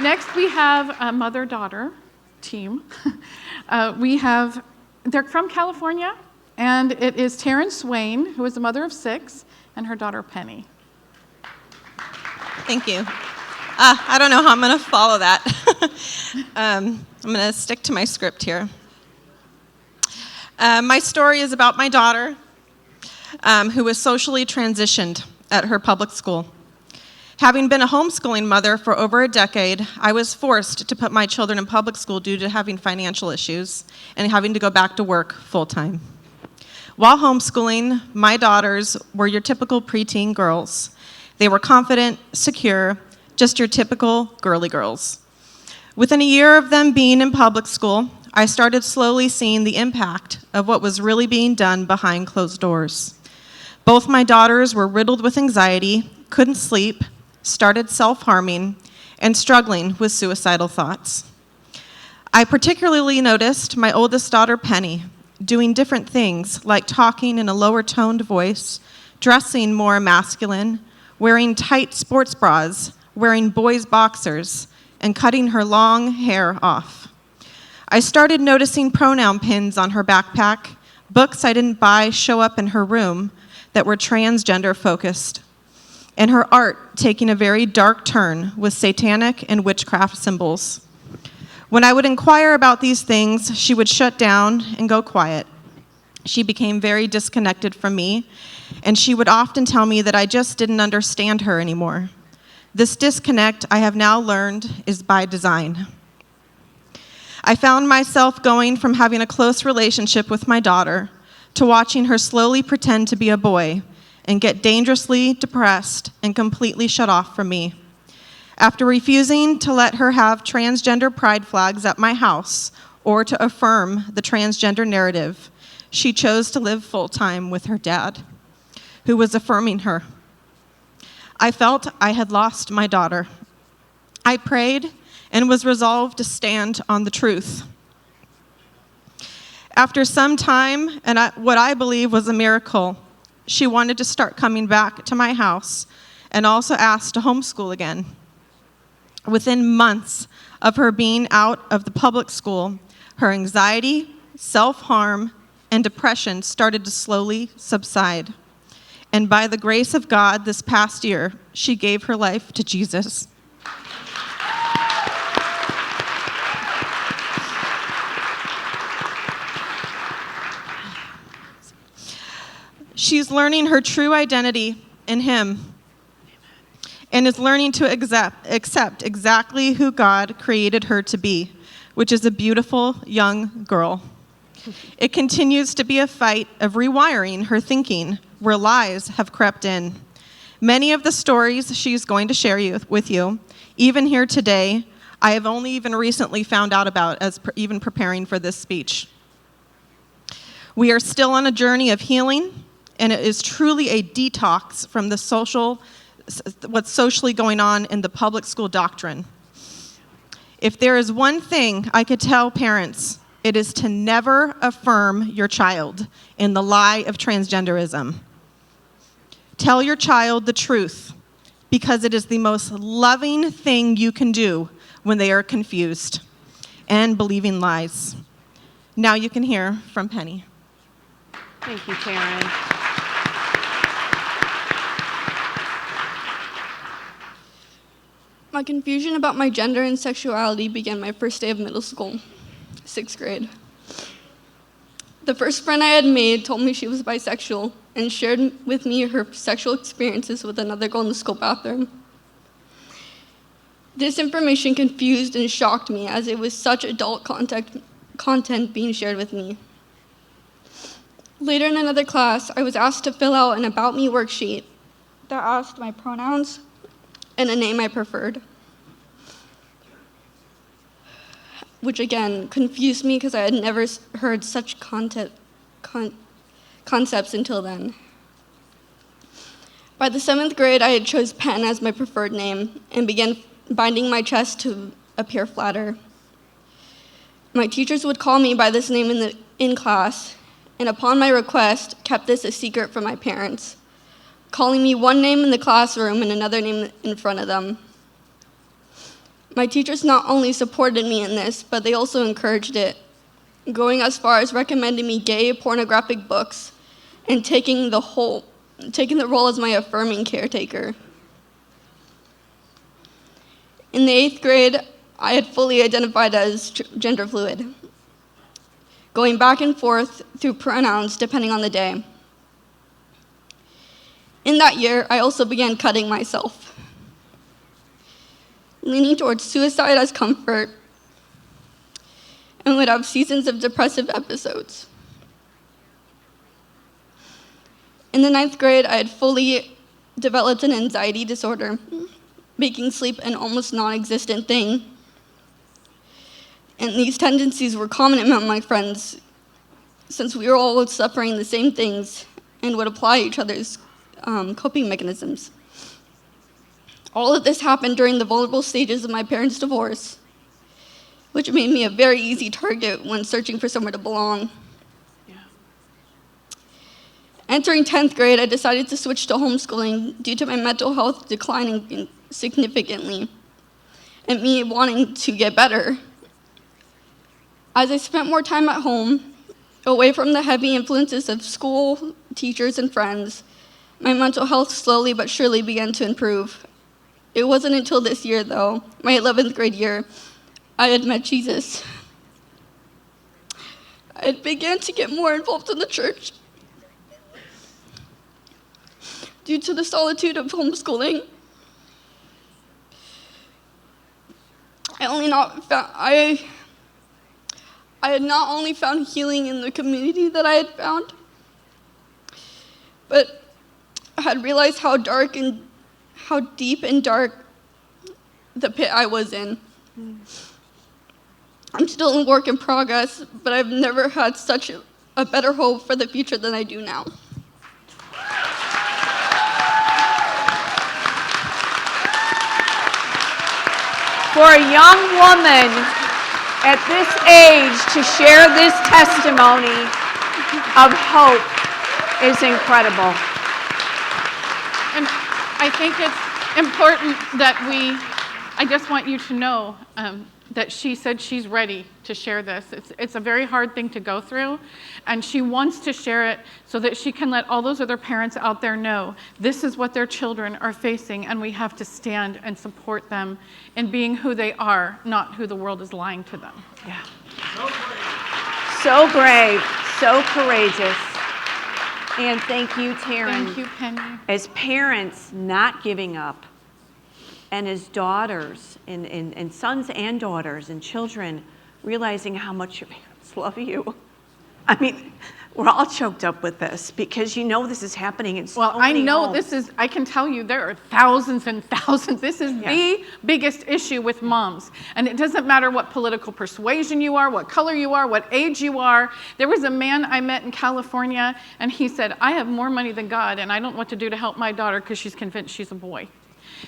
Next, we have a mother-daughter team. They're from California, and it is Tarin Swain, who is the mother of 6, and her daughter Penny. Thank you. I don't know how I'm going to follow that. I'm going to stick to my script here. My story is about my daughter, who was socially transitioned at her public school. Having been a homeschooling mother for over a decade, I was forced to put my children in public school due to having financial issues and having to go back to work full-time. While homeschooling, my daughters were your typical preteen girls. They were confident, secure, just your typical girly girls. Within a year of them being in public school, I started slowly seeing the impact of what was really being done behind closed doors. Both my daughters were riddled with anxiety, couldn't sleep, started self-harming, and struggling with suicidal thoughts. I particularly noticed my oldest daughter, Penny, doing different things like talking in a lower toned voice, dressing more masculine, wearing tight sports bras, wearing boys' boxers, and cutting her long hair off. I started noticing pronoun pins on her backpack, books I didn't buy show up in her room that were transgender focused, and her art taking a very dark turn with satanic and witchcraft symbols. When I would inquire about these things, she would shut down and go quiet. She became very disconnected from me, and she would often tell me that I just didn't understand her anymore. This disconnect, I have now learned, is by design. I found myself going from having a close relationship with my daughter to watching her slowly pretend to be a boy and get dangerously depressed and completely shut off from me. After refusing to let her have transgender pride flags at my house or to affirm the transgender narrative, she chose to live full-time with her dad, who was affirming her. I felt I had lost my daughter. I prayed and was resolved to stand on the truth. After some time, and what I believe was a miracle, she wanted to start coming back to my house and also asked to homeschool again. Within months of her being out of the public school, her anxiety, self-harm, and depression started to slowly subside. And by the grace of God, this past year, she gave her life to Jesus. She's learning her true identity in Him and is learning to accept exactly who God created her to be, which is a beautiful young girl. It continues to be a fight of rewiring her thinking where lies have crept in. Many of the stories she's going to share with you, even here today, I have only even recently found out about as even preparing for this speech. We are still on a journey of healing, and it is truly a detox from what's socially going on in the public school doctrine. If there is one thing I could tell parents, it is to never affirm your child in the lie of transgenderism. Tell your child the truth, because it is the most loving thing you can do when they are confused and believing lies. Now you can hear from Penny. Thank you, Tarin. My confusion about my gender and sexuality began my first day of middle school, 6th grade. The first friend I had made told me she was bisexual and shared with me her sexual experiences with another girl in the school bathroom. This information confused and shocked me as it was such adult content being shared with me. Later in another class, I was asked to fill out an About Me worksheet that asked my pronouns and a name I preferred, which again confused me because I had never heard such concepts until then. By the 7th grade, I had chose Penn as my preferred name and began binding my chest to appear flatter. My teachers would call me by this name in class, and upon my request, kept this a secret from my parents, calling me one name in the classroom and another name in front of them. My teachers not only supported me in this, but they also encouraged it, going as far as recommending me gay pornographic books and taking the role as my affirming caretaker. In the 8th grade, I had fully identified as gender fluid, going back and forth through pronouns depending on the day. In that year, I also began cutting myself, leaning towards suicide as comfort, and would have seasons of depressive episodes. In the 9th grade, I had fully developed an anxiety disorder, making sleep an almost non-existent thing. And these tendencies were common among my friends, since we were all suffering the same things and would apply each other's coping mechanisms. All of this happened during the vulnerable stages of my parents' divorce, which made me a very easy target when searching for somewhere to belong. Entering 10th grade, I decided to switch to homeschooling due to my mental health declining significantly and me wanting to get better. As I spent more time at home, away from the heavy influences of school, teachers, and friends, my mental health slowly but surely began to improve. It wasn't until this year, though, my 11th grade year, I had met Jesus. I had began to get more involved in the church due to the solitude of homeschooling. I had not only found healing in the community that I had found, but I had realized how deep and dark the pit I was in. I'm still in work in progress, but I've never had such a better hope for the future than I do now. For a young woman at this age to share this testimony of hope is incredible. And I think it's important that I just want you to know that she said she's ready to share this. It's a very hard thing to go through, and she wants to share it so that she can let all those other parents out there know this is what their children are facing, and we have to stand and support them in being who they are, not who the world is lying to them. Yeah. So brave, so courageous. And thank you, Tarin. Thank you, Penny. As parents not giving up, and as daughters, and sons and daughters and children, realizing how much your parents love you. I mean, we're all choked up with this because you know this is happening in so many homes. I can tell you there are thousands and thousands. This is the biggest issue with moms. And it doesn't matter what political persuasion you are, what color you are, what age you are. There was a man I met in California, and he said, I have more money than God, and I don't know what to do to help my daughter because she's convinced she's a boy.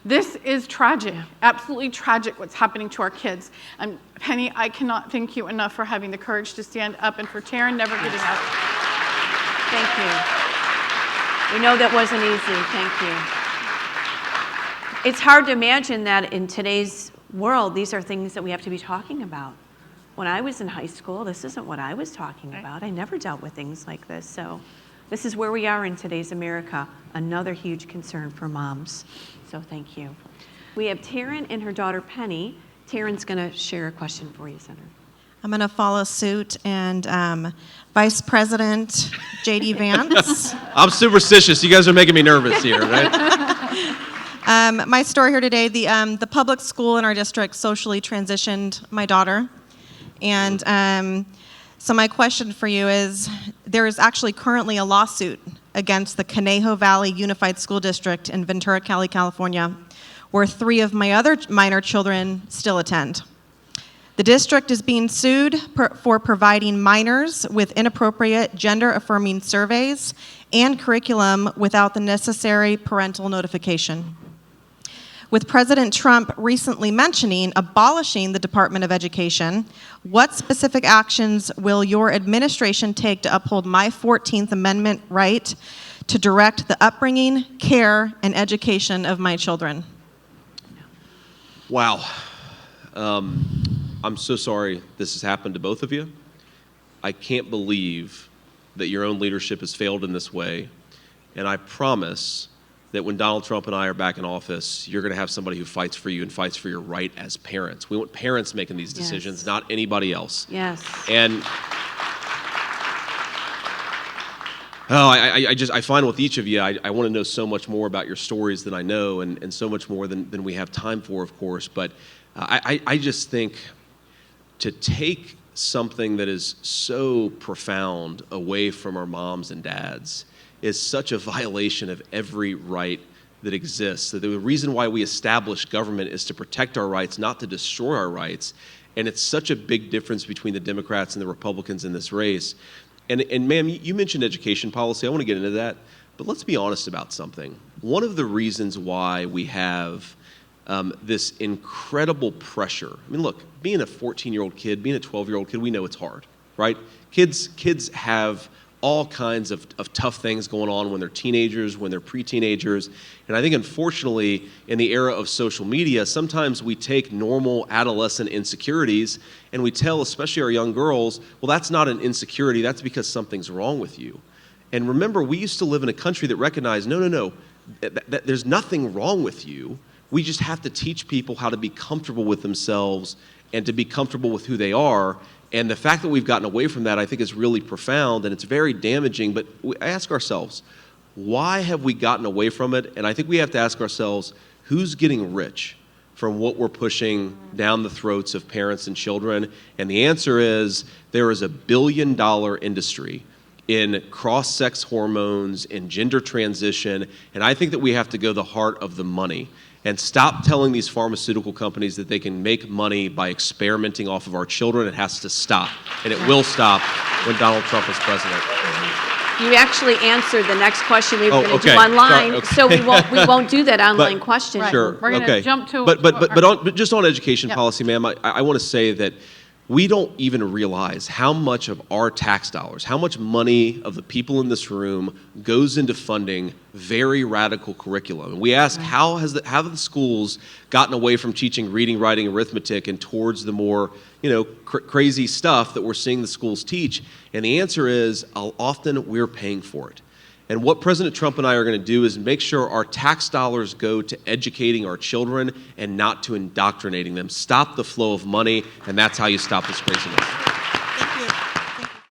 This is tragic, absolutely tragic what's happening to our kids. And Penny, I cannot thank you enough for having the courage to stand up, and for Tarin never getting up. Thank you. We know that wasn't easy. Thank you. It's hard to imagine that in today's world, these are things that we have to be talking about. When I was in high school, this isn't what I was talking about. I never dealt with things like this. So this is where we are in today's America, another huge concern for moms. So thank you. We have Tarin and her daughter, Penny. Tarin's going to share a question for you, Senator. I'm going to follow suit, and Vice President J.D. Vance. I'm superstitious. You guys are making me nervous here, right? My story here today, the public school in our district socially transitioned my daughter. And so my question for you is, there is actually currently a lawsuit against the Conejo Valley Unified School District in Ventura County, California, where 3 of my other minor children still attend. The district is being sued for providing minors with inappropriate gender-affirming surveys and curriculum without the necessary parental notification. With President Trump recently mentioning abolishing the Department of Education, what specific actions will your administration take to uphold my 14th Amendment right to direct the upbringing, care, and education of my children? Wow. I'm so sorry this has happened to both of you. I can't believe that your own leadership has failed in this way. And I promise that when Donald Trump and I are back in office, you're going to have somebody who fights for you and fights for your right as parents. We want parents making these decisions, Yes. not anybody else. Yes. And I find with each of you, I want to know so much more about your stories than I know, and so much more than we have time for, of course. But I just think to take something that is so profound away from our moms and dads is such a violation of every right that exists. So the reason why we establish government is to protect our rights, not to destroy our rights. And it's such a big difference between the Democrats and the Republicans in this race. And ma'am, you mentioned education policy. I want to get into that. But let's be honest about something. One of the reasons why we have this incredible pressure. I mean, look, being a 14-year-old kid, being a 12-year-old kid, we know it's hard, right? Kids have all kinds of tough things going on when they're teenagers, when they're pre-teenagers. And I think, unfortunately, in the era of social media, sometimes we take normal adolescent insecurities and we tell, especially our young girls, well, that's not an insecurity, that's because something's wrong with you. And remember, we used to live in a country that recognized, no, there's nothing wrong with you. We just have to teach people how to be comfortable with themselves and to be comfortable with who they are. And the fact that we've gotten away from that, I think, is really profound, and it's very damaging. But we ask ourselves, why have we gotten away from it? And I think we have to ask ourselves, who's getting rich from what we're pushing down the throats of parents and children? And the answer is, there is $1 billion industry in cross-sex hormones, in gender transition, and I think that we have to go to the heart of the money and stop telling these pharmaceutical companies that they can make money by experimenting off of our children. It has to stop, and it will stop when Donald Trump is president. You actually answered the next question we were going to okay. do online, Sorry, okay. so we won't do that online question. Right. Sure. We're gonna okay. jump to- But just on education Yep. policy, ma'am, I want to say that we don't even realize how much of our tax dollars, how much money of the people in this room goes into funding very radical curriculum. And we ask, how have the schools gotten away from teaching reading, writing, arithmetic and towards the more, crazy stuff that we're seeing the schools teach? And the answer is, often we're paying for it. And what President Trump and I are going to do is make sure our tax dollars go to educating our children and not to indoctrinating them. Stop the flow of money, and that's how you stop this craziness.